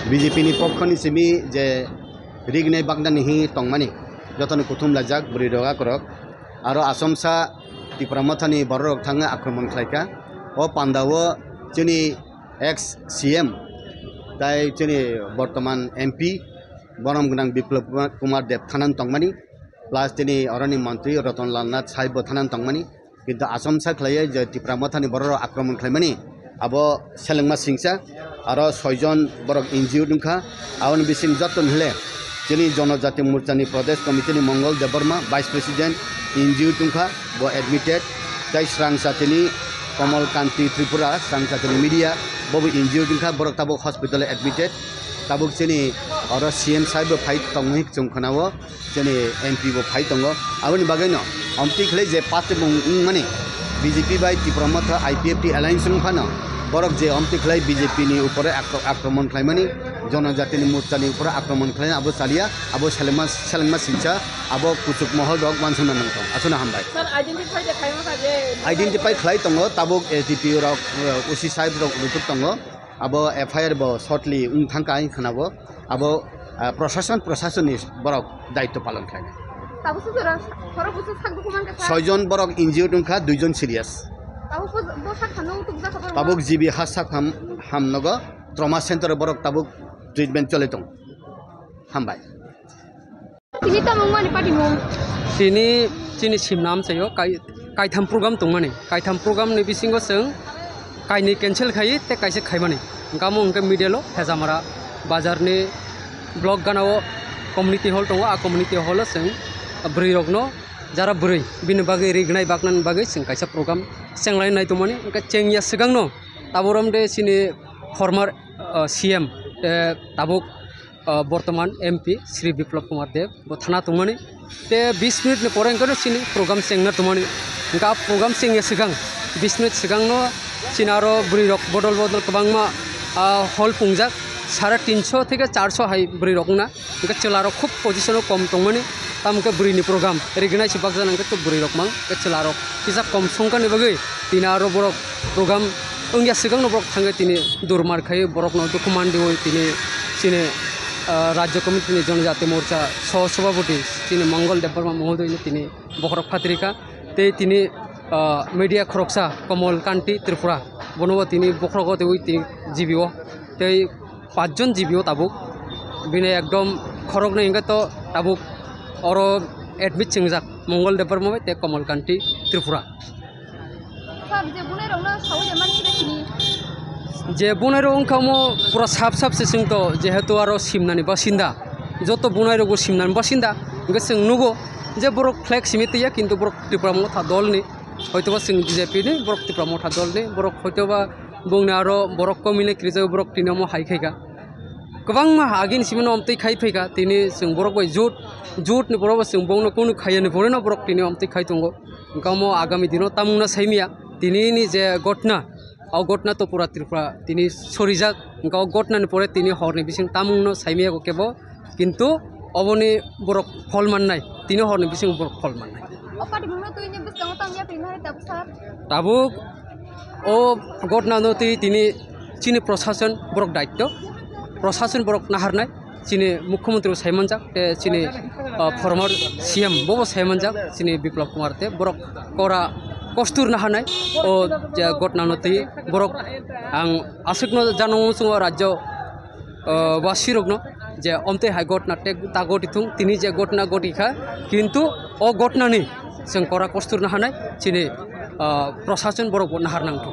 BJP नि पक्षनि सिमी जे रिगने बागदानि हि तंगमानि जतन कुथुम लाजाक बुरि रगा करक आरो आसामसा तिप्रामथानि बररक थाङो आक्रमण खालायका ओ पान्दावो जोंनि एक्स सीएम ताई जोंनि बर्तमान एमपी बरम गोनां बिप्लब कुमार देब थानान तंगमानि प्लास जोंनि अरनि मन्त्री रतनलाल नाथ साहिब थानान तंगमानि किन्तु आसामसा खालायो जे तिप्रामथानि बररक आक्रमण खालायमानि abo selengma singsa aro 6 jon borok injured nungkha awon bising jotton hile jeni jonojati morchani pradesh committee ni mongol deborma vice president injured nungkha bo admitted tai srangsatini komal kanti tripura srangsatini media bo injured nungkha borok tabuk hospital admitted tabuk jeni aro cm saibo fight tongi jongkhanawo jeni mp bo fight tongo awon bagaino amti khle je pat mani BJP by Tipra Motha IPFT alliance फानो बरक जे अमति खलाई BJP नि ऊपर आक्रमण खालायमानि जनजातिनि मोर्चानि ऊपर आक्रमण खालाय आबो सालिया आबो सेलेंमा सिंचा आबो कुचुक महल दग मानसुना नंथं आसुना हामबाय सर आइडेंटिफाई खलाई तंगो ताबुक एटीपी रक उसी साइब रक रुतुक तंगो आबो एफआईआर बो शॉर्टली उंथांकाय खनाबो आबो प्रशासननि बरक दायित्व पालन खालाय 6 জন বরক ইনজিউড নংখা 2 জন সিরিয়াস তাবুক জিবি হাসাক হামনগ ট্রমা সেন্টার বরক তাবুক ট্রিটমেন্ট চলে দं হামবাय তিনি তামংমানি পার্টি মং তিনি सिमनाम चायो कायथाम प्रग्राम दंमाने कायथाम प्रग्राम नि बिसिंगो जों कायनि कैंसिल खायो ते कायसे खायमाने गामो उनके मीडियालो हेजामारा बाजारनि ब्लक गानाव कम्युनिटी हॉल दङ आ कम्युनिटी हॉल जों ब्रै रगनो जारा ब्रै बिनि बागै रिगनाय बागनान बागै जों कायसा प्रग्राम सेंलायनाय दंमाने उनके चेंगिया सिगांनो ताबरम दे सिनि फॉर्मर सीएम ताबुक बर्तमान एमपी श्री बिप्लब कुमार देब बो थाना दंमाने ते 20 मिनट ने परे ओंखायनो सिनि प्रग्राम सेंना दंमाने उनका प्रग्राम सेंगे सिगां 20 मिनट सिगांनो सिनारो ब्रै रग बदल गोबांमा हॉल पुंजाक 350 থেকে 400 हाई ब्रै रगना उनका चलारो खूब पोजिशनो कम दंमाने तामके ब्रैनि प्रग्राम रिगनाय सिबाक जानांगो तो ब्रै रग मां के चलारो किसा कम संकानि बागै तिनारो बरक प्रग्राम ओंगिया सिगांनो बरक थांगे तिनि दुरमार खायो बरकनो दुखुमान दिवै तिनि सिने राज्य कमिटिनि जनजाति मोर्चा सह सभापति तिनि मंगल देबबर्मा महोदय तिनि बखरक फात्रिका ते तिनि मीडिया खरकसा कमल कांति त्रिपुरा बनवा तिनि बखरक देवै तिनि जीबीओ ते 5 जन जीबीओ ताबुक बिने एकदम खरक नै इंगा तो ताबुक और एडमिट चिंगजाक मंगल देबबर्मा ते कमल कांति त्रिपुरा जे बुनायरो ओंखामो पूरा साफ से सिंतो जेहेतु आरो सिमनानि बासिंदा जतो बुनायरो सिमनानि बासिंदा इंगा जों नुगो जे बरक फ्लैग सिमितिया किन्तु बरक त्रिपुरा मथा दलनि हयतोबा जों बीजेपी नि बरक त्रिपुरा मथा दलनि बरक हयतोबा बुंनो आरो बरक कमिने क्रिजो बरक तिनमो हायखायगा गोबां मा आगिन सिमनो अमतै खायफैगा तिनि जों बरक बाय जुट नि बरक जों बंनो कोनु खायनो बरनो बरक तिनि अमतै खायतंगो गामो आगामी दिनो तामुना साइमिया तिनि जे घटना आव घटना तो पूरा त्रिपुरा तिनि सरिजाक गाव घटनानि परे तिनि हरनि बिसिं तामुनो साइमिया को केबो किन्तु अबनि बरक फल माननाय तिनि हरनि बिसिं बरक फल माननाय ताबुक ओ घटना नति तिनि चिनि प्रशासन बरक दायित्व प्रशासन बरक नाहारनाय चिनि मुख्यमंत्री साइमनजाक ते चिनि फॉर्मर सीएम बबो साइमनजाक चिनि बिप्लब कुमार ते बरक करा कस्तुर नाहारनाय ओ जे घटना नति बरक आं आसुकनो जानांगौ राज्य वासिरगनो जे अमते हाय घटना ते तागटिथुं तिनि जे घटना घटिखा किन्तु ओ घटनानि जों करा कस्तुर नाहारनाय चिनि प्रशासन बरक नाहारनांगौ